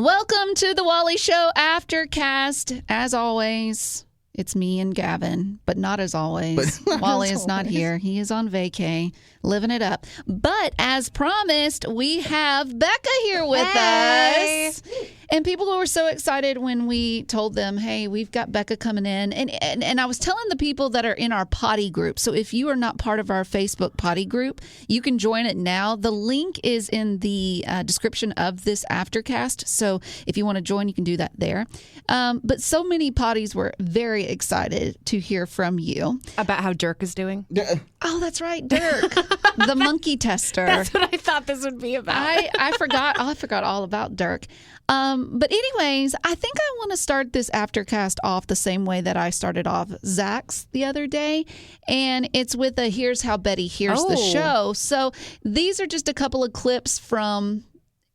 Welcome to the Wally Show Aftercast. As always, it's me and Gavin, but not as always. Wally is not here. He is on vacay, living it up. But as promised, we have Bekah here with us. And people were so excited when we told them, hey, we've got Bekah coming in. And I was telling the people that are in our poddie group. So if you are not part of our Facebook poddie group, you can join it now. The link is in the description of this Aftercast. So if you want to join, you can do that there. But so many poddies were very excited to hear from you. About how Dirk is doing? Oh, that's right, Dirk, the monkey tester. That's what I thought this would be about. I forgot all about Dirk. But anyways, I think I want to start this Aftercast off the same way that I started off Zach's the other day. And it's with a Here's How Betty Hears the Show. So these are just a couple of clips from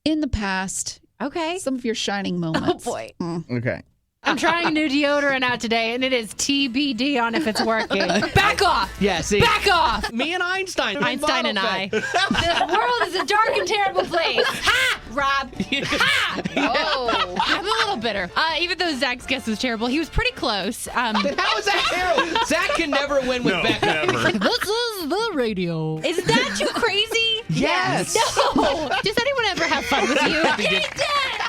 in the past. Okay. Some of your shining moments. Oh, boy. Okay. I'm trying new deodorant out today, and it is TBD on if it's working. Back off! Yeah, see? Back off! Me and Einstein. Einstein and I. The world is a dark and terrible place. Ha! Rob. Ha! Oh. I'm a little bitter. Even though Zach's guess was terrible, he was pretty close. How is that terrible? Zach can never win with Bekah. Never. This is the radio. Is that too crazy? Yes. No. Does anyone ever have fun with you?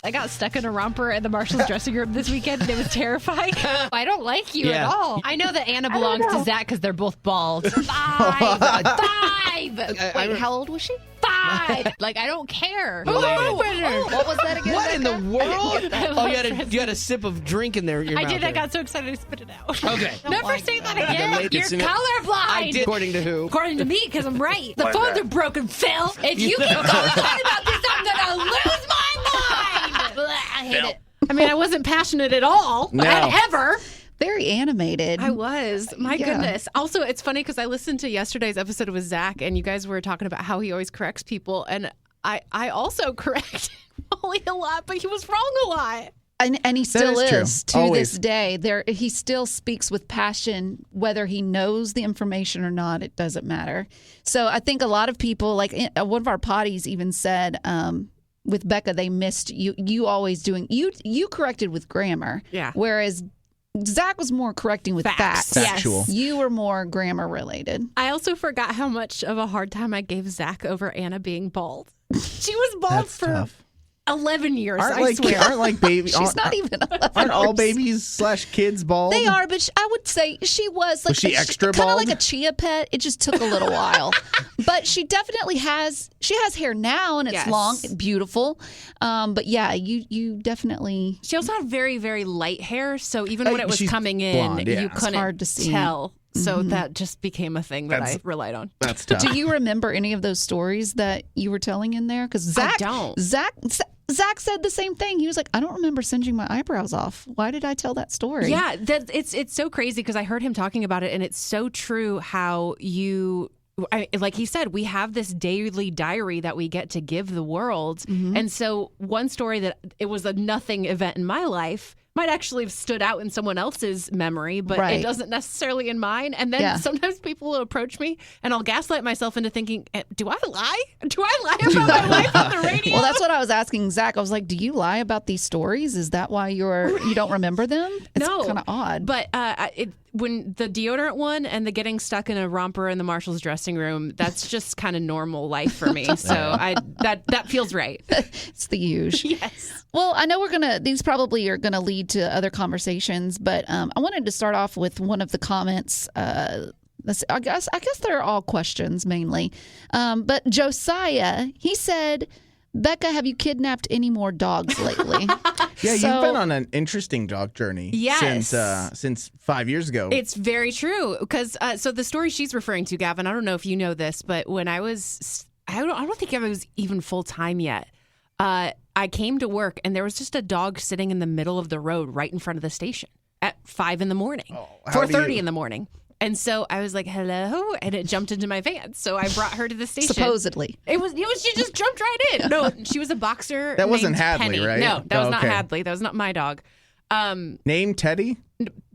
I got stuck in a romper in the Marshall's dressing room this weekend, and it was terrifying. I don't like you at all. I know that Anna belongs to Zach because they're both bald. Five. Wait, how old was she? 5. Like, I don't care. What was that again? What in the world? Oh, you had a sip of drink in there. I did. I got so excited I spit it out. Okay. Never say that again. You're colorblind. I did. According to who? According to me, because I'm right. The phones are broken, Phil. If you keep going on about this, I'm going to lose my mind. I hate it. I mean, I wasn't passionate at all. No. Ever. Very animated. I was. My goodness. Also, it's funny because I listened to yesterday's episode with Zach, and you guys were talking about how he always corrects people. And I also correct Wally a lot, but he was wrong a lot. And he still is true. to Always. this day. He still speaks with passion, whether he knows the information or not. It doesn't matter. So I think a lot of people, like one of our potties even said, with Bekah, they missed you. You always doing you corrected with grammar, whereas Zach was more correcting with facts. Factual. Yes. You were more grammar related. I also forgot how much of a hard time I gave Zach over Anna being bald. She was bald That's for tough. 11 years, Aren't babies? She's not even 11. Aren't all babies / kids bald? They are, but I would say she was like she extra kind of bald? like a chia pet. It just took a little while, but she definitely has. She has hair now, and it's long, beautiful. But yeah, you definitely. She also had very, very light hair, so even when it was she's coming in, blonde, yeah. you It's couldn't hard to see. tell. So that just became a thing that I relied on. That's tough. Do you remember any of those stories that you were telling in there? Because Zach, I don't. Zach said the same thing. He was like, I don't remember singeing my eyebrows off. Why did I tell that story? Yeah, it's so crazy because I heard him talking about it, and it's so true how like he said, we have this daily diary that we get to give the world. And so one story that it was a nothing event in my life might actually have stood out in someone else's memory, but it doesn't necessarily in mine. And then sometimes people will approach me and I'll gaslight myself into thinking, do I lie? Do I lie about my life on the radio? Well, that's what I was asking Zach. I was like, do you lie about these stories? Is that why you don't remember them? It's kind of odd. But when the deodorant one and the getting stuck in a romper in the Marshall's dressing room, that's just kind of normal life for me. So that feels right. It's the usual. Yes. Well, I know these probably are gonna lead to other conversations, but I wanted to start off with one of the comments. I guess they're all questions mainly. But Josiah, he said, Bekah, have you kidnapped any more dogs lately? Yeah, you've been on an interesting dog journey since 5 years ago. It's very true because so the story she's referring to, Gavin, I don't know if you know this, but when I don't think I was even full time yet. I came to work and there was just a dog sitting in the middle of the road right in front of the station at 5 in the morning, 4:30 in the morning. And so I was like, hello, and it jumped into my van. So I brought her to the station. Supposedly. She just jumped right in. No, she was a boxer. That wasn't named Hadley, Penny. right? No, that was not Hadley. That was not my dog. Name Teddy?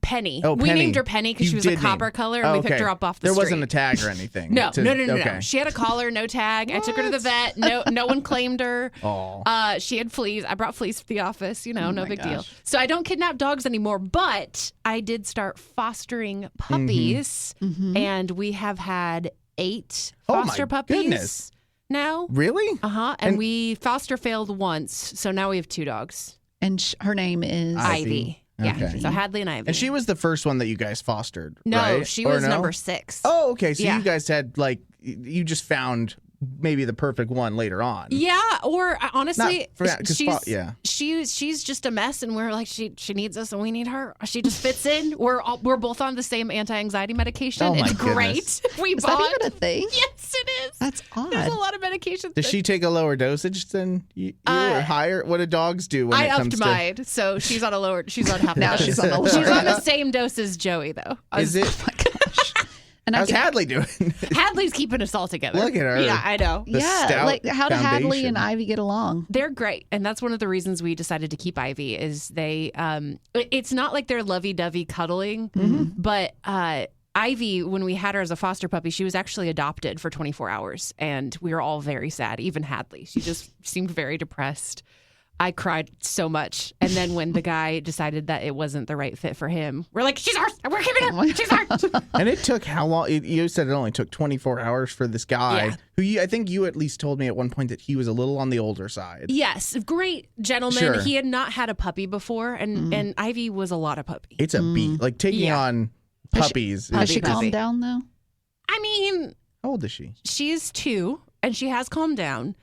Penny. Oh, we Penny. named her Penny because she was a copper color, and we picked her up off the street. There wasn't a tag or anything. No. Okay. She had a collar, no tag. I took her to the vet. No one claimed her. Oh. She had fleas. I brought fleas to the office. No big deal. gosh. So I don't kidnap dogs anymore, but I did start fostering puppies, and we have had 8 foster puppies. Goodness. Now. Really? And we foster failed once, so now we have 2 dogs. And her name is Ivy. Yeah. Okay. So Hadley and Ivy. And she was the first one that you guys fostered, No, right? she Or was no? number 6. Oh, okay. So Yeah. you guys had you just found maybe the perfect one later on. Yeah, or honestly, Not for that, 'cause she's just a mess, and we're like she needs us, and we need her. She just fits in. We're both on the same anti-anxiety medication. Oh, my it's great. We Is bond. that even a thing? Yes, it is. That's odd. There's a lot of medications. Does she take a lower dosage than you or higher? What do dogs do when I it comes upped to? mine, so she's on a lower. She's on half. Now dose. she's on the lower. She's on the same dose as Joey, though. Is it? Oh my gosh. And How's I Hadley doing? Hadley's keeping us all together. Look at her. Yeah, I know. The yeah, stout like how do Hadley foundation. and Ivy get along? They're great, and that's one of the reasons we decided to keep Ivy. Is they? It's not like they're lovey-dovey cuddling, but Ivy, when we had her as a foster puppy, she was actually adopted for 24 hours, and we were all very sad. Even Hadley, she just seemed very depressed. I cried so much, and then when the guy decided that it wasn't the right fit for him, we're like, "She's ours. We're keeping her. She's ours." And it took how long? You said it only took 24 hours for this guy, Yeah. who I think you at least told me at one point that he was a little on the older side. Yes, great gentleman. Sure. He had not had a puppy before, and Ivy was a lot of puppy. It's a beat. Like taking Yeah. on puppies. Has she Puppy. calmed down though? I mean, How old is she? she's 2, and she has calmed down.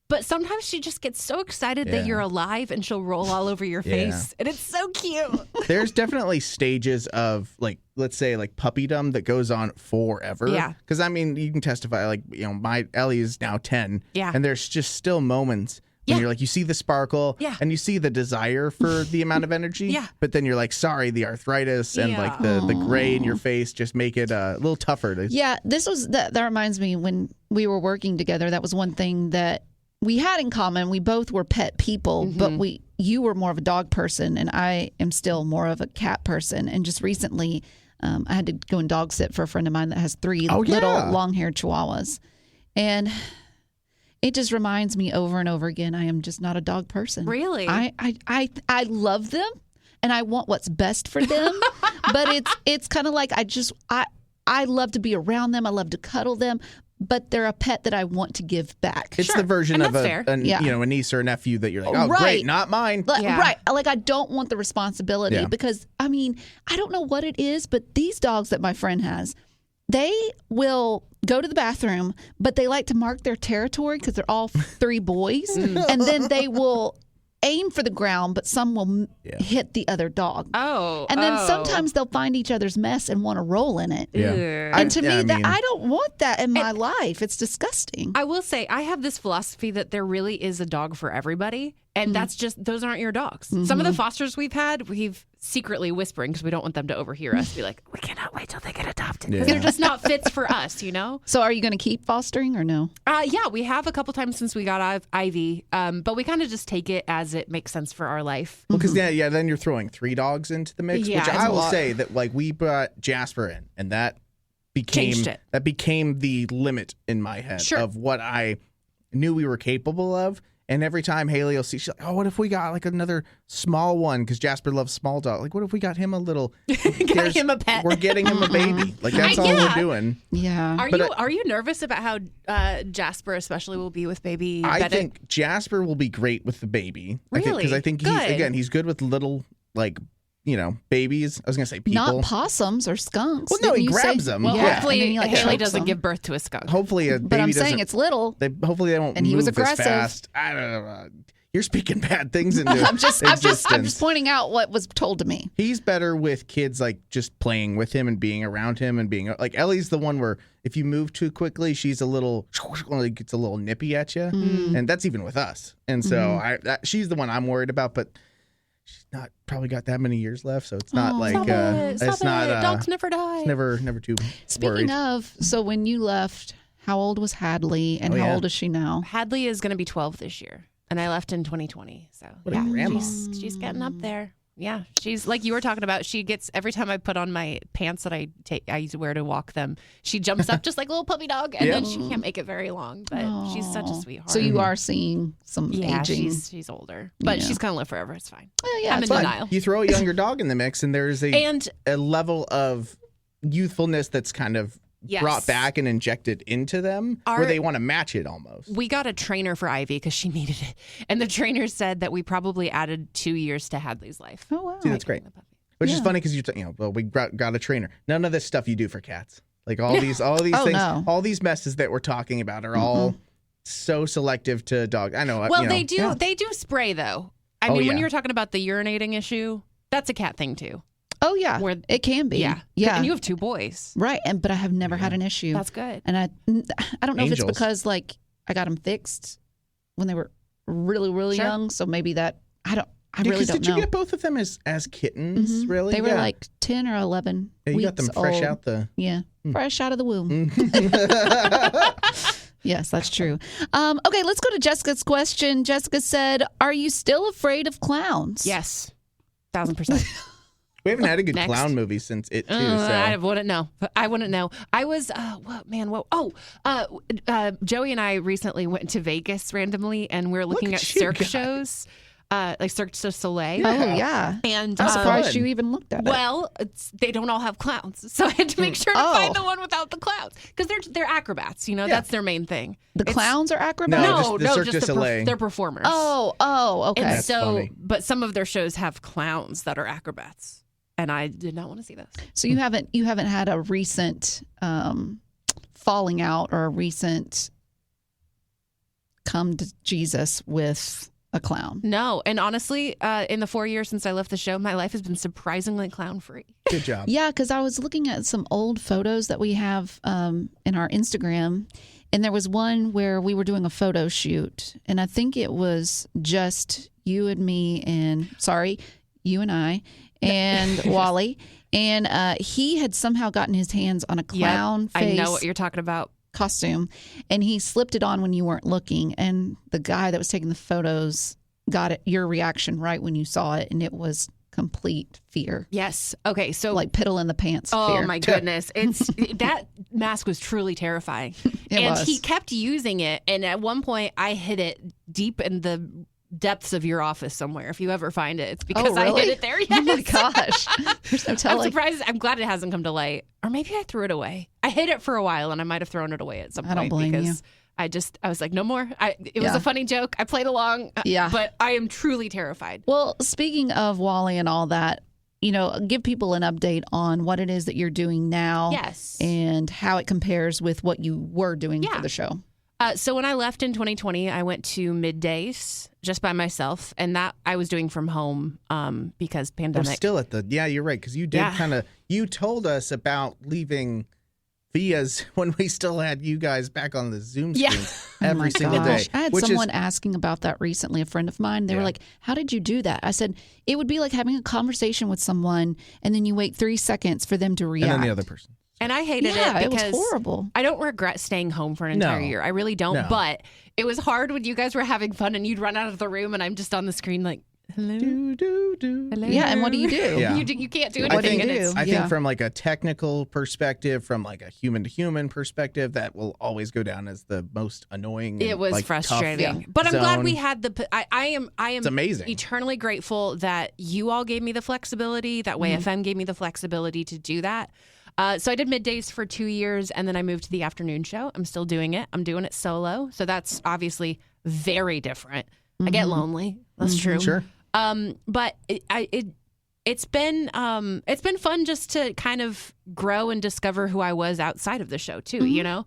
But sometimes she just gets so excited Yeah. that you're alive, and she'll roll all over your face, and it's so cute. There's definitely stages of like, let's say like puppydom that goes on forever. Yeah. Because I mean, you can testify like, my Ellie is now 10. Yeah. And there's just still moments when Yeah. you're like, you see the sparkle Yeah. and you see the desire for the amount of energy. Yeah. But then you're like, sorry, the arthritis and Yeah. like the gray in your face just make it a little tougher. Yeah, that reminds me when we were working together. That was one thing that we had in common. We both were pet people, but you were more of a dog person, and I am still more of a cat person. And just recently, I had to go and dog sit for a friend of mine that has 3 little long-haired chihuahuas, and it just reminds me over and over again, I am just not a dog person. Really? I love them, and I want what's best for them, but it's kind of like I love to be around them. I love to cuddle them. But they're a pet that I want to give back. It's the version And of that's fair. a niece or a nephew that you're like, oh, Right. great, not mine. Yeah. Right. Like, I don't want the responsibility Yeah. because, I mean, I don't know what it is, but these dogs that my friend has, they will go to the bathroom, but they like to mark their territory because they're all 3 boys. And then they will aim for the ground, but some will hit the other dog. Oh. And then sometimes they'll find each other's mess and want to roll in it. Yeah. Ugh. And to me, I mean- I don't want that in my life. It's disgusting. I will say, I have this philosophy that there really is a dog for everybody. And that's just, those aren't your dogs. Some of the fosters we've had, we've secretly whispering because we don't want them to overhear us be like, we cannot wait till they get adopted. Yeah. They're just not fits for us, you know? So are you going to keep fostering or no? Yeah, we have a couple times since we got Ivy, but we kind of just take it as it makes sense for our life. Well, because then you're throwing 3 dogs into the mix, Yeah, which it's I a will lot. say that like we brought Jasper in, and that became Changed it. the limit in my head Sure. of what I knew we were capable of. And every time Haley will see, she's like, oh, what if we got like another small one? Because Jasper loves small dogs. Like, what if we got him a little? Got him a pet. We're getting him a baby. Like, that's all Yeah. we're doing. Yeah. Are you nervous about how Jasper especially will be with baby I Bennett? think Jasper will be great with the baby. Really? Because I think Good. he's good with little, like, babies. I was going to say people. Not possums or skunks. Well, no, Didn't he you grabs say- them. Well, Yeah. And then hopefully he, like, Haley chokes doesn't them. give birth to a skunk. Hopefully a baby But I'm doesn't. saying it's little. Hopefully they won't And he move was aggressive. as fast. I don't know. You're speaking bad things into I'm just existence. pointing out what was told to me. He's better with kids like just playing with him and being around him and being like Ellie's the one where if you move too quickly, she's a little like it's a little nippy at you, and that's even with us. And so she's the one I'm worried about, but she's not probably got that many years left, so it's not like Stop it. it's not Dogs never die. it's never too Speaking worried. of, so when you left, how old was Hadley and Oh, how yeah. old is she now? Hadley is going to be 12 this year, and I left in 2020. So What a grandma. she's getting up there. Yeah, she's like you were talking about. She gets every time I put on my pants that I wear to walk them. She jumps up just like a little puppy dog, and then she can't make it very long. But she's such a sweetheart. So you are seeing some aging. She's older, but she's gonna live forever. It's fine. Yeah, I'm in denial. You throw a younger dog in the mix, and there's a level of youthfulness that's kind of brought back and injected into them where they want to match it almost. We got a trainer for Ivy because she needed it. And the trainer said that we probably added 2 years to Hadley's life. Oh, wow. See, that's great. Which is funny because we got a trainer. None of this stuff you do for cats. Like all these things, all these messes that we're talking about are all so selective to dogs. I know. Well, they do spray though. I mean, when you were talking about the urinating issue, that's a cat thing too. Oh, yeah. It can be. Yeah. And you have 2 boys. Right. But I have never had an issue. That's good. And I don't know if it's because, like, I got them fixed when they were really, really young. So maybe that, I really don't know. Did you get both of them as kittens, really? They were like 10 or 11 you weeks got them fresh old. out the... Yeah. Fresh out of the womb. Yes, that's true. Okay, let's go to Jessica's question. Jessica said, are you still afraid of clowns? Yes. 1000%. We haven't had a good clown movie since it, too. I wouldn't know. I was, Joey and I recently went to Vegas randomly, and we're looking at Cirque shows, like Cirque du Soleil. Oh, yeah. And I'm surprised you even looked at it. Well, they don't all have clowns, so I had to make sure to find the one without the clowns, because they're acrobats. You know, that's their main thing. The clowns are acrobats? No, Cirque du Soleil. They're performers. Oh, okay. And That's funny. But some of their shows have clowns that are acrobats. And I did not want to see this. So you haven't had a recent falling out or a recent come to Jesus with a clown? No. And honestly, in the 4 years since I left the show, my life has been surprisingly clown-free. Good job. Yeah, because I was looking at some old photos that we have in our Instagram, and there was one where we were doing a photo shoot, and I think it was just you and me and, you and I, and Wally, and he had somehow gotten his hands on a clown face. I know what you're talking about. Costume, and he slipped it on when you weren't looking, and the guy that was taking the photos got your reaction right when you saw it, and it was complete fear. Yes. Okay. So like piddle in the pants. Oh fear. my goodness! That mask was truly terrifying, he kept using it, and at one point I hid it deep in the depths of your office somewhere. If you ever find it, it's because I hid it there. Yes. Oh my gosh! There's no telling. I'm surprised. I'm glad it hasn't come to light, or maybe I threw it away. I hid it for a while, and I might have thrown it away at some point. I don't blame you. I was like, no more. It was a funny joke. I played along. But I am truly terrified. Well, speaking of Wally and all that, give people an update on what it is that you're doing now. Yes. And how it compares with what you were doing for the show. So when I left in 2020, I went to middays just by myself, and that I was doing from home because pandemic. We're still at you're right, because you did you told us about leaving Via's when we still had you guys back on the Zoom screens every single day. I had someone asking about that recently, a friend of mine. They were like, how did you do that? I said, it would be like having a conversation with someone, and then you wait 3 seconds for them to react. And then the other person. And I hated it because it was horrible. I don't regret staying home for an entire year. I really don't. No. But it was hard when you guys were having fun and you'd run out of the room and I'm just on the screen like, hello? Hello? Yeah, and what do you do? Yeah. You can't do anything. I think from like a technical perspective, from like a human-to-human perspective, that will always go down as the most annoying. It was frustrating. But I'm glad we had I am it's amazing. Eternally grateful that you all gave me the flexibility, that Way FM gave me the flexibility to do that. So I did middays for 2 years, and then I moved to the afternoon show. I'm still doing it. I'm doing it solo. So that's obviously very different. I get lonely. That's true. Sure. But it's been fun just to kind of grow and discover who I was outside of the show too,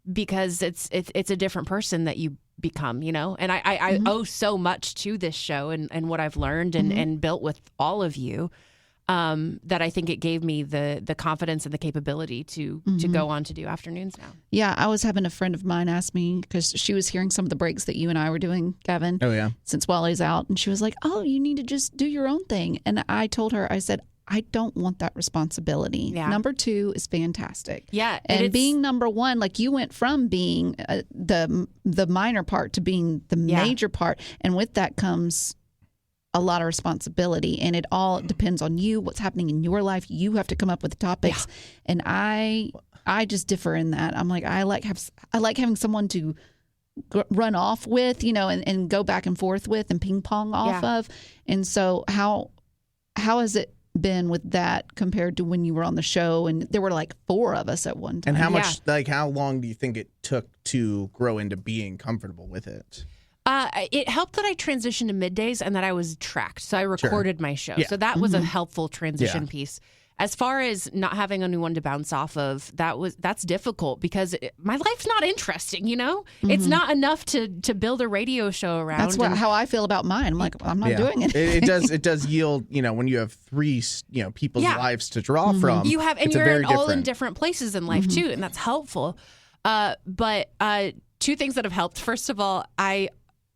because it's a different person that you become, and I owe so much to this show and what I've learned and built with all of you. That I think it gave me the confidence and the capability to go on to do afternoons now. Yeah, I was having a friend of mine ask me, because she was hearing some of the breaks that you and I were doing, Gavin. Oh, yeah. Since Wally's out. And she was like, oh, you need to just do your own thing. And I told her, I said, I don't want that responsibility. Yeah. Number 2 is fantastic. Yeah. And being number 1, like you went from being the minor part to being the major part. And with that comes a lot of responsibility, and it all depends on you, what's happening in your life. You have to come up with topics. And I just differ in that. I'm like, I like having someone to run off with, and go back and forth with and ping pong off of. And so how has it been with that compared to when you were on the show and there were like 4 of us at one time? And how much, how long do you think it took to grow into being comfortable with it? It helped that I transitioned to middays and that I was tracked. So I recorded my show. Yeah. So that was a helpful transition piece. As far as not having anyone to bounce off of, that's difficult because my life's not interesting, It's not enough to build a radio show around. That's how I feel about mine. I'm like, I'm not doing it. It does yield, when you have 3, people's lives to draw from. You have, and you're all in different places in life too, and that's helpful. But 2 things that have helped. First of all,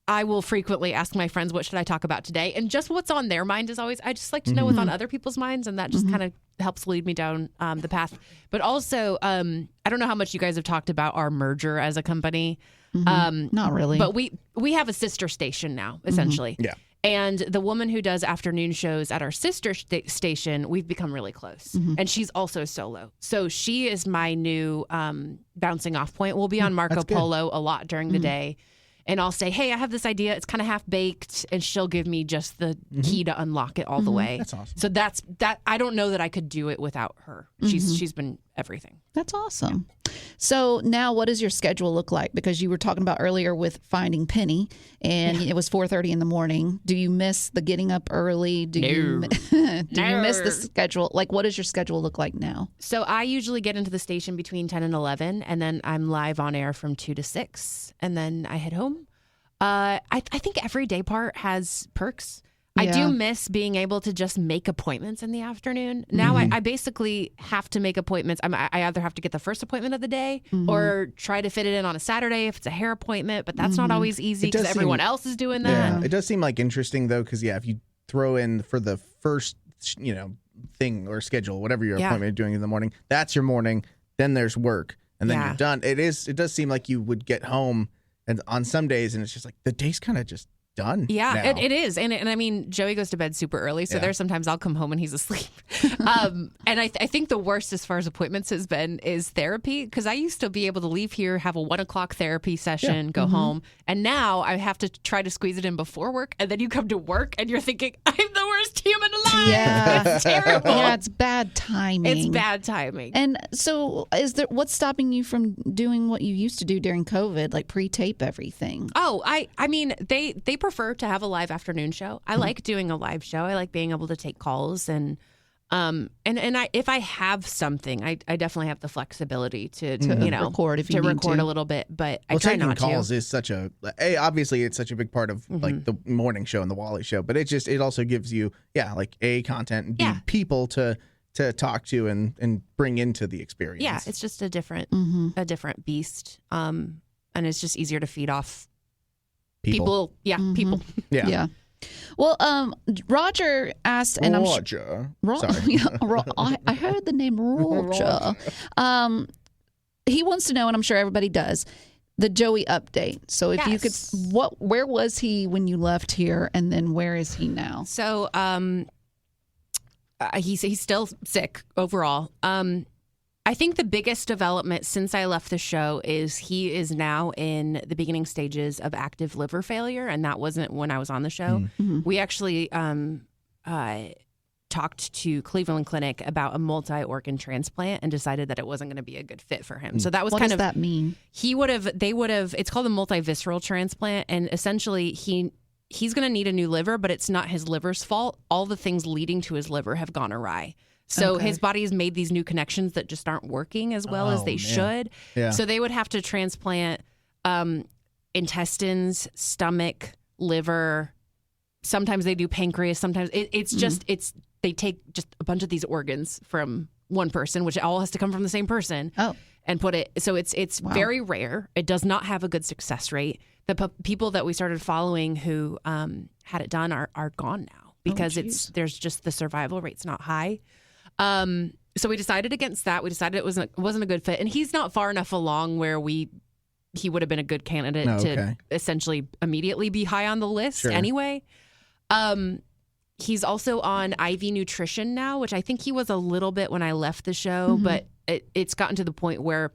I will frequently ask my friends, what should I talk about today? And just what's on their mind is always, I just like to know what's on other people's minds. And that just kind of helps lead me down the path. But also, I don't know how much you guys have talked about our merger as a company. Not really. But we have a sister station now, essentially. Yeah. And the woman who does afternoon shows at our sister station, we've become really close. And she's also solo. So she is my new bouncing off point. We'll be on Marco Polo a lot during the day. And I'll say, hey, I have this idea. It's kind of half baked. And she'll give me just the key to unlock it all the way. That's awesome. So that. I don't know that I could do it without her. She's been everything. That's awesome. Yeah. So now what does your schedule look like? Because you were talking about earlier with finding Penny and it was 4:30 in the morning. Do you miss the getting up early? Do you miss the schedule? Like, what does your schedule look like now? So I usually get into the station between 10 and 11, and then I'm live on air from 2 to 6, and then I head home. I think every day part has perks. I do miss being able to just make appointments in the afternoon. Now I basically have to make appointments. I either have to get the first appointment of the day or try to fit it in on a Saturday if it's a hair appointment, but that's not always easy because everyone else is doing that. Yeah, it does seem like interesting though, because if you throw in for the first, thing or schedule, whatever your appointment you're doing in the morning, that's your morning. Then there's work, and then you're done. It does seem like you would get home, and on some days, and it's just like the day's kind of just done. Yeah, it is. And I mean, Joey goes to bed super early, so there's sometimes I'll come home and he's asleep. And I think the worst as far as appointments has been is therapy, because I used to be able to leave here, have a 1 o'clock therapy session, go home. And now I have to try to squeeze it in before work. And then you come to work and you're thinking, I'm the worst human alive. Yeah. It's terrible. Yeah, it's bad timing. It's bad timing. And so what's stopping you from doing what you used to do during COVID, like pre-tape everything? Oh, I mean, they prefer to have a live afternoon show. I like doing a live show. I like being able to take calls and if I have something, I definitely have the flexibility to record if you need to. a little bit, but I try not to. Taking calls is such obviously it's such a big part of like the morning show and the Wally show, but it also gives you like content and people to talk to and bring into the experience. Yeah, it's just a different beast, and it's just easier to feed off people. People. Yeah. Well, Roger asked, and Roger. Sorry, I heard the name Roger. He wants to know, and I'm sure everybody does, the Joey update. So if you could, where was he when you left here, and then where is he now? So, he's still sick overall. I think the biggest development since I left the show is he is now in the beginning stages of active liver failure, and that wasn't when I was on the show. We actually talked to Cleveland Clinic about a multi-organ transplant and decided that it wasn't going to be a good fit for him. So that was what does that mean? It's called a multivisceral transplant, and essentially he's going to need a new liver, but it's not his liver's fault. All the things leading to his liver have gone awry. So his body has made these new connections that just aren't working as well as they should. Yeah. So they would have to transplant intestines, stomach, liver. Sometimes they do pancreas. Sometimes they take just a bunch of these organs from one person, which all has to come from the same person. And put it. So it's very rare. It does not have a good success rate. The people that we started following who had it done are gone now because there's just the survival rate's not high. So we decided against that. We decided it wasn't a good fit, and he's not far enough along where he would have been a good candidate to essentially immediately be high on the list anyway. He's also on IV nutrition now, which I think he was a little bit when I left the show, but it's gotten to the point where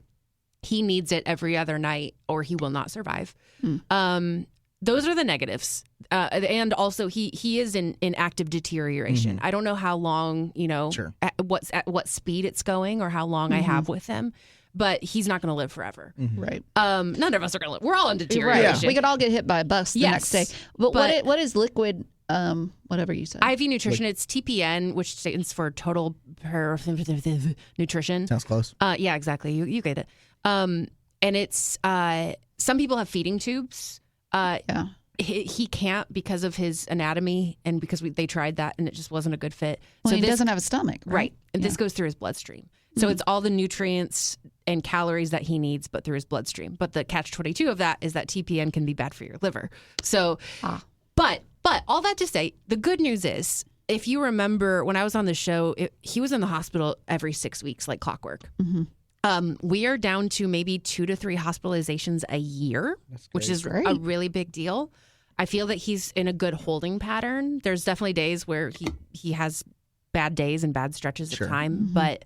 he needs it every other night or he will not survive. Those are the negatives. And also he is in active deterioration. I don't know how long, at what speed it's going or how long I have with him, but he's not going to live forever. Right. None of us are going to live. We're all in deterioration. Yeah. We could all get hit by a bus the next day. But what is liquid, whatever you said? IV nutrition, it's TPN, which stands for total nutrition. Sounds close. Yeah, exactly. You get it. And it's, some people have feeding tubes. He can't because of his anatomy and because they tried that and it just wasn't a good fit. Well, he doesn't have a stomach, right? And this goes through his bloodstream. So it's all the nutrients and calories that he needs, but through his bloodstream. But the catch-22 of that is that TPN can be bad for your liver. So, but all that to say, the good news is, if you remember when I was on the show, he was in the hospital every 6 weeks, like clockwork. We are down to maybe 2 to 3 hospitalizations a year, which is a really big deal. I feel that he's in a good holding pattern. There's definitely days where he has bad days and bad stretches of time, but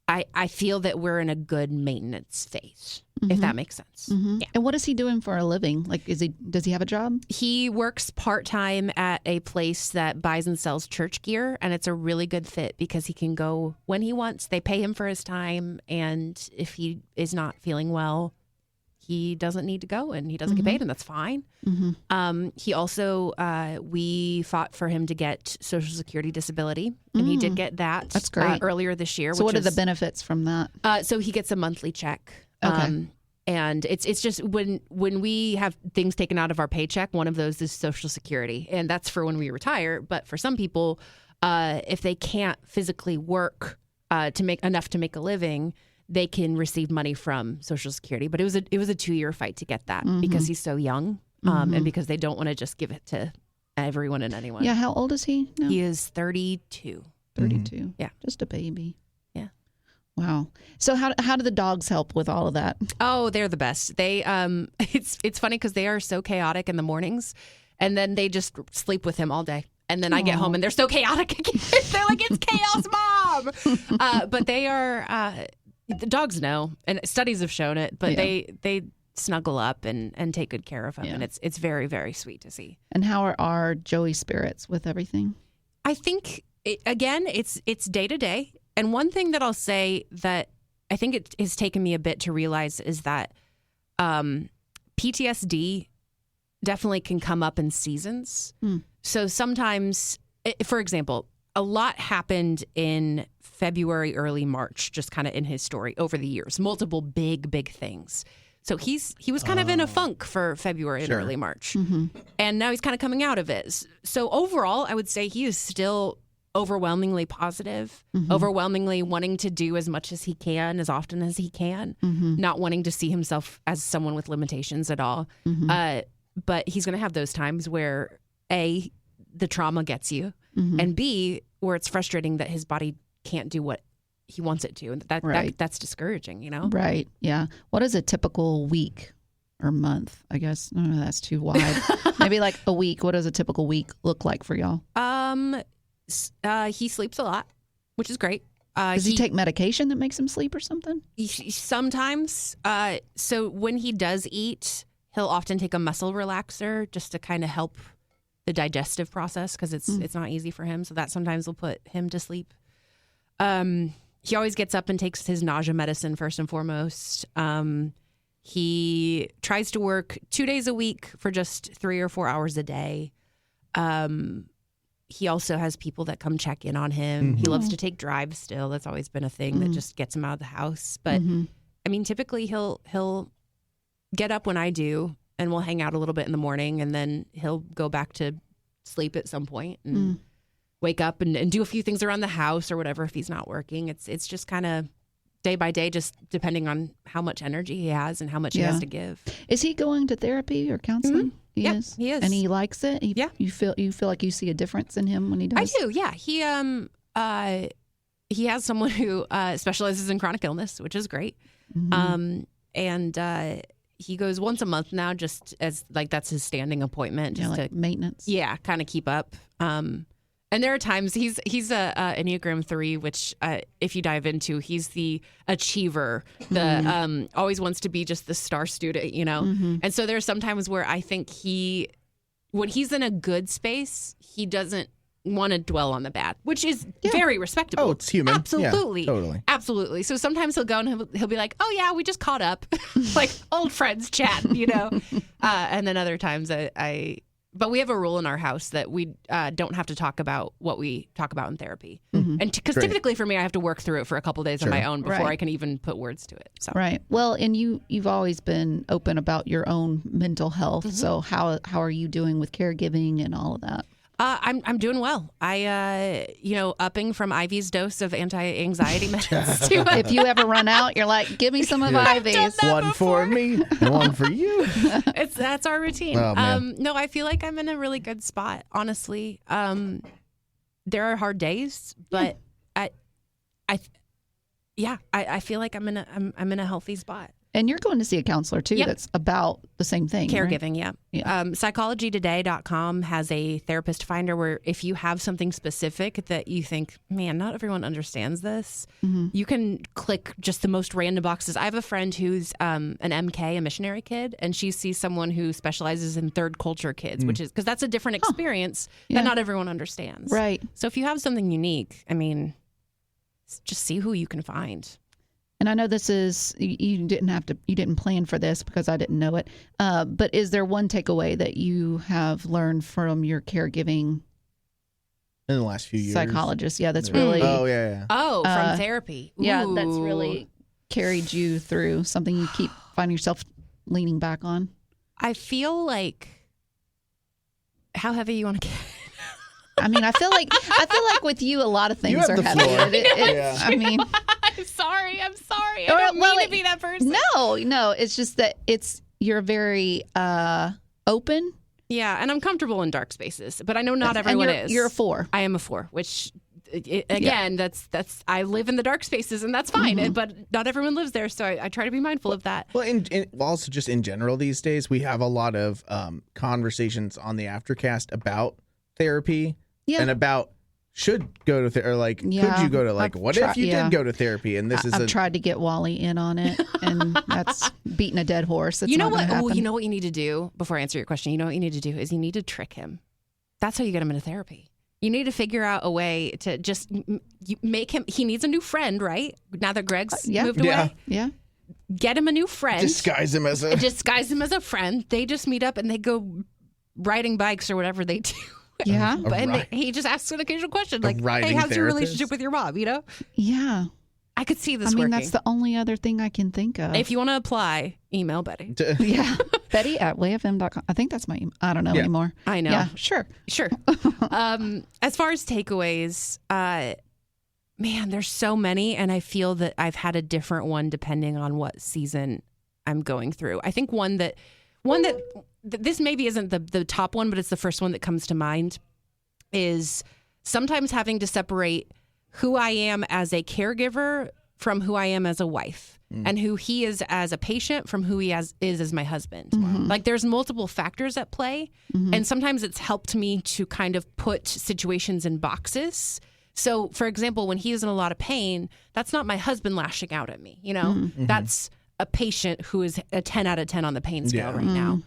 I feel that we're in a good maintenance phase, if that makes sense. Yeah. And what is he doing for a living? Like, does he have a job? He works part-time at a place that buys and sells church gear, and it's a really good fit because he can go when he wants. They pay him for his time, and if he is not feeling well, he doesn't need to go and he doesn't get paid, and that's fine. He also, we fought for him to get Social Security disability, and he did get that. That's great. Earlier this year. So what are the benefits from that? So he gets a monthly check. Okay. And it's just when we have things taken out of our paycheck, one of those is Social Security, and that's for when we retire. But for some people, if they can't physically work to make enough to make a living, they can receive money from Social Security. But it was a 2-year fight to get that because he's so young, and because they don't want to just give it to everyone and anyone. Yeah, how old is he now? He is 32. 32. Yeah, just a baby. Yeah. Wow. So how do the dogs help with all of that? Oh, they're the best. They it's funny because they are so chaotic in the mornings, and then they just sleep with him all day. And then I get home and they're so chaotic again. They're like, it's chaos, Mom. But they are. The dogs know, and studies have shown it, but they snuggle up and take good care of him, and it's very, very sweet to see. And how are our Joey spirits with everything? I think, it's day to day. And one thing that I'll say that I think it has taken me a bit to realize is that PTSD definitely can come up in seasons. So sometimes, for example, a lot happened in February, early March, just kind of in his story over the years, multiple big things. So he was kind of in a funk for February and early March. And now he's kind of coming out of it. So overall, I would say he is still overwhelmingly positive, overwhelmingly wanting to do as much as he can, as often as he can, not wanting to see himself as someone with limitations at all. But he's going to have those times where, A, the trauma gets you, and B, where it's frustrating that his body can't do what he wants it to. And that's discouraging, Right. Yeah. What is a typical week or month? I guess that's too wide. Maybe like a week. What does a typical week look like for y'all? He sleeps a lot, which is great. Does he take medication that makes him sleep or something? Sometimes. So when he does eat, he'll often take a muscle relaxer just to kind of help the digestive process because it's not easy for him. So that sometimes will put him to sleep. He always gets up and takes his nausea medicine first and foremost. He tries to work 2 days a week for just 3 or 4 hours a day. He also has people that come check in on him. He loves to take drives still. That's always been a thing that just gets him out of the house. But I mean, typically he'll get up when I do, and we'll hang out a little bit in the morning, and then he'll go back to sleep at some point and wake up and do a few things around the house or whatever if he's not working. It's just kind of day by day, just depending on how much energy he has and how much he has to give. Is he going to therapy or counseling? He is. And he likes it? You feel like you see a difference in him when he does? I do, yeah. He has someone who specializes in chronic illness, which is great. And he goes once a month now, just as like that's his standing appointment, just like to maintenance. Yeah, kind of keep up. And there are times he's a Enneagram 3, which if you dive into, he's the achiever, the always wants to be just the star student, you know. And so there's sometimes where I think when he's in a good space, he doesn't want to dwell on the bad, which is very respectable. Oh, it's human. Absolutely. Yeah, totally. Absolutely. So sometimes he'll go and he'll be like, oh, yeah, we just caught up. Like old friends chat, you know. And then other times but we have a rule in our house that we don't have to talk about what we talk about in therapy. And because typically for me, I have to work through it for a couple of days on my own before I can even put words to it. So. Right. Well, and you've always been open about your own mental health. So how are you doing with caregiving and all of that? I'm doing well. Upping from Ivy's dose of anti-anxiety meds to if you ever run out, you're like, give me some of Ivy's. One for me and one for you. That's our routine. Oh, man. No, I feel like I'm in a really good spot, honestly. There are hard days, but I feel like I'm in a healthy spot. And you're going to see a counselor, too, that's about the same thing. Caregiving, right? yeah. Psychologytoday.com has a therapist finder where if you have something specific that you think, man, not everyone understands this, you can click just the most random boxes. I have a friend who's an MK, a missionary kid, and she sees someone who specializes in third culture kids, which is because that's a different experience that not everyone understands. Right. So if you have something unique, I mean, just see who you can find. And I know this is, you didn't plan for this because I didn't know it. But is there one takeaway that you have learned from your caregiving in the last few years? Psychologist? Yeah, that's really. Oh, yeah. Oh, from therapy. Ooh. Yeah, that's really carried you through something you keep finding yourself leaning back on. I feel like, how heavy you want to get? I mean, I feel like with you, a lot of things are heavy. I mean, I'm sorry. I don't mean to be that person. No. It's just that you're very open. Yeah, and I'm comfortable in dark spaces, but I know not everyone is. You're a 4. I am a 4, which that's I live in the dark spaces, and that's fine. But not everyone lives there, so I try to be mindful of that. Well, also just in general these days, we have a lot of conversations on the Aftercast about therapy and about should go to therapy, or like could you go to if you did go to therapy? And I've tried to get Wally in on it, and that's beating a dead horse. You know what? You know what you need to do before I answer your question. You know what you need to do is you need to trick him. That's how you get him into therapy. You need to figure out a way to just make him. He needs a new friend, right? Now that Greg's moved away. Yeah. Get him a new friend. Disguise him as a friend. They just meet up and they go riding bikes or whatever they do. Yeah. And he just asks an occasional question like, hey, how's your relationship with your mom? You know? Yeah. I could see this working. That's the only other thing I can think of. If you want to apply, email Betty. Yeah. Betty at wayfm.com. I think that's my email. I don't know anymore. I know. Yeah, sure. As far as takeaways, man, there's so many. And I feel that I've had a different one depending on what season I'm going through. I think one that this maybe isn't the top one, but it's the first one that comes to mind, is sometimes having to separate who I am as a caregiver from who I am as a wife, and who he is as a patient from who he is as my husband. Like there's multiple factors at play, and sometimes it's helped me to kind of put situations in boxes. So, for example, when he is in a lot of pain, that's not my husband lashing out at me, you know? That's a patient who is a 10 out of 10 on the pain scale right now.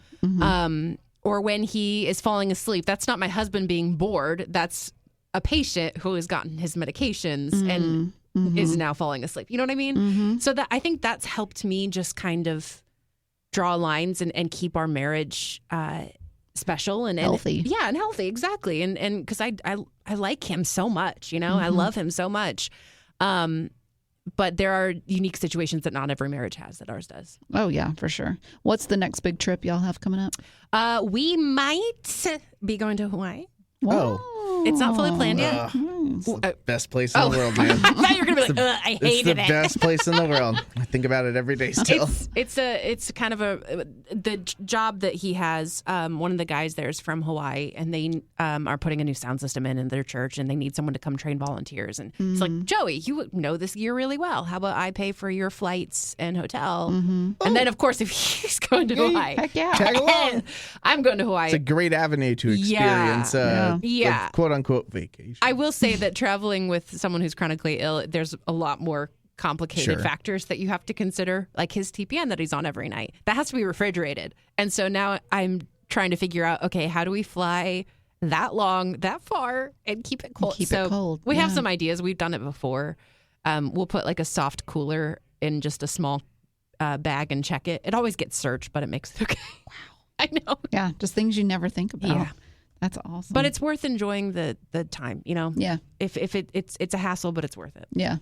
Or when he is falling asleep, that's not my husband being bored. That's a patient who has gotten his medications and is now falling asleep. You know what I mean? So I think that's helped me just kind of draw lines and keep our marriage special and healthy. Yeah, and healthy, exactly. And because I like him so much, you know, I love him so much. But there are unique situations that not every marriage has that ours does. Oh, yeah, for sure. What's the next big trip y'all have coming up? We might be going to Hawaii. Oh. It's not fully planned yet. Airlines. Best place in the world, man. I thought you were going to be like, I It's hated the it. best place in the world. I think about it every day still. It's kind of the job that he has. One of the guys there is from Hawaii, and they are putting a new sound system in their church, and they need someone to come train volunteers. And it's like, Joey, you know this gear really well. How about I pay for your flights and hotel? And then, of course, if he's going to Hawaii, Heck yeah. Tag along. I'm going to Hawaii. It's a great avenue to experience Yeah. a quote-unquote vacation. I will say that traveling with someone who's chronically ill, there's a lot more complicated factors that you have to consider, like his TPN that he's on every night. That has to be refrigerated. And so now I'm trying to figure out, okay, how do we fly that long, that far, and keep it cold? Keep it cold. We have some ideas. We've done it before. We'll put like a soft cooler in just a small bag and check it. It always gets searched, but it makes it okay. Wow. I know. Yeah, just things you never think about. Yeah. That's awesome. But it's worth enjoying the time, you know? Yeah. If it's a hassle, but it's worth it. Yeah.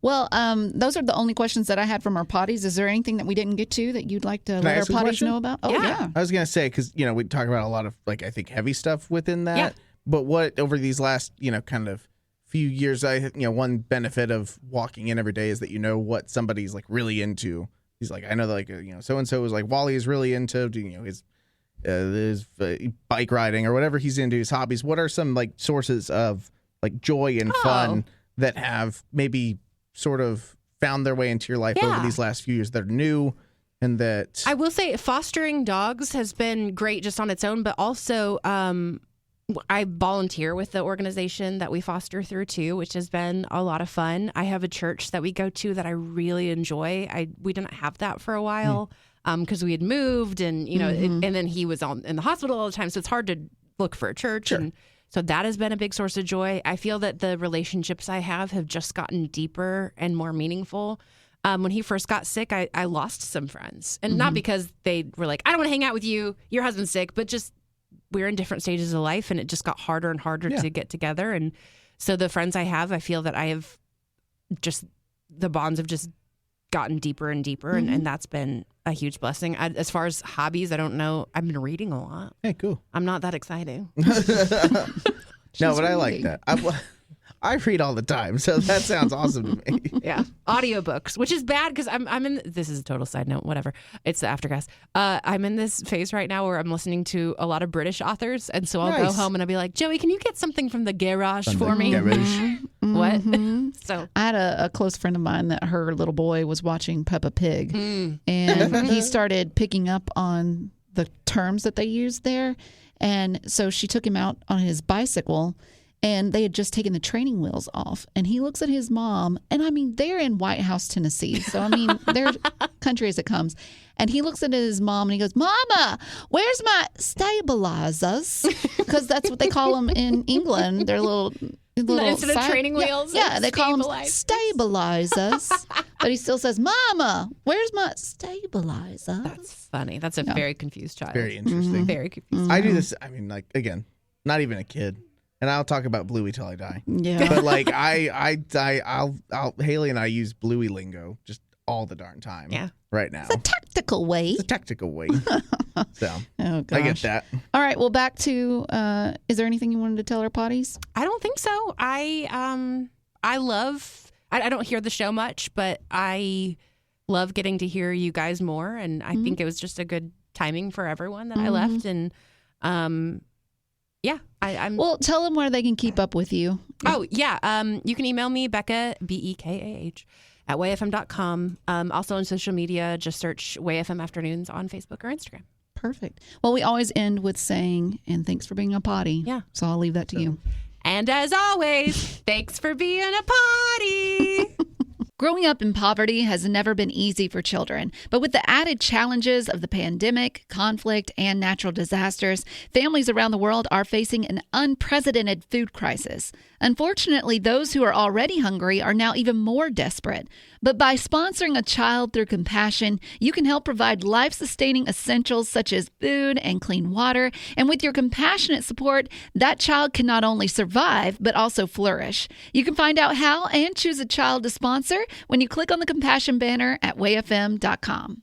Well, those are the only questions that I had from our potties. Is there anything that we didn't get to that you'd like to let our ask a potties question? know about? Oh, yeah. I was going to say, because, we talk about a lot of, like, I think heavy stuff within that. Yeah. But what, over these last, kind of few years, one benefit of walking in every day is that you know what somebody's, like, really into. He's like, I know, like, so-and-so is like, Wally is really into, his bike riding or whatever he's into, his hobbies. What are some, like, sources of, like, joy and fun that have maybe sort of found their way into your life over these last few years that are new and that... I will say fostering dogs has been great just on its own, but also I volunteer with the organization that we foster through too, which has been a lot of fun. I have a church that we go to that I really enjoy. We didn't have that for a while because we had moved and, and then he was in the hospital all the time. So it's hard to look for a church. Sure. And so that has been a big source of joy. I feel that the relationships I have just gotten deeper and more meaningful. When he first got sick, I lost some friends. And not because they were like, I don't want to hang out with you, your husband's sick, but just we're in different stages of life and it just got harder and harder to get together. And so the friends I have, I feel that I have just, the bonds have just gotten deeper and deeper. And that's been a huge blessing. As far as hobbies, I don't know. I've been reading a lot. Hey, cool. I'm not that exciting. No, but I like that. I read all the time, so that sounds awesome to me. Yeah. Audiobooks, which is bad because I'm in, this is a total side note, whatever. It's the Aftercast. I'm in this phase right now where I'm listening to a lot of British authors. And so I'll go home and I'll be like, Joey, can you get something from the garage for me? What? So I had a close friend of mine that her little boy was watching Peppa Pig and he started picking up on the terms that they used there. And so she took him out on his bicycle and they had just taken the training wheels off. And he looks at his mom, and I mean, they're in White House, Tennessee. So, I mean, they're country as it comes. And he looks at his mom and he goes, Mama, where's my stabilizers? Because that's what they call them in England. They're little instead of training wheels. Yeah, they call them stabilizers. But he still says, Mama, where's my stabilizer? That's funny. That's a very confused child. Very interesting. Very confused. I do this. I mean, like, again, not even a kid. And I'll talk about Bluey till I die. Yeah. But like I'll Haley and I use Bluey lingo just all the darn time. Yeah. Right now. It's a tactical way. It's a tactical way. So Oh, gosh. I get that. All right. Well, back to, is there anything you wanted to tell our potties? I don't think so. I don't hear the show much, but I love getting to hear you guys more. And I think it was just a good timing for everyone that I left. And yeah, I'm. Well, tell them where they can keep up with you. Oh, yeah. You can email me, Bekah, Bekah, at wayfm.com. Also on social media, just search WayFM Afternoons on Facebook or Instagram. Perfect. Well, we always end with saying, and thanks for being a potty. Yeah. So I'll leave that to you. And as always, thanks for being a potty. Growing up in poverty has never been easy for children, but with the added challenges of the pandemic, conflict, and natural disasters, families around the world are facing an unprecedented food crisis. Unfortunately, those who are already hungry are now even more desperate. But by sponsoring a child through compassion, you can help provide life-sustaining essentials such as food and clean water. And with your compassionate support, that child can not only survive, but also flourish. You can find out how and choose a child to sponsor when you click on the compassion banner at wayfm.com.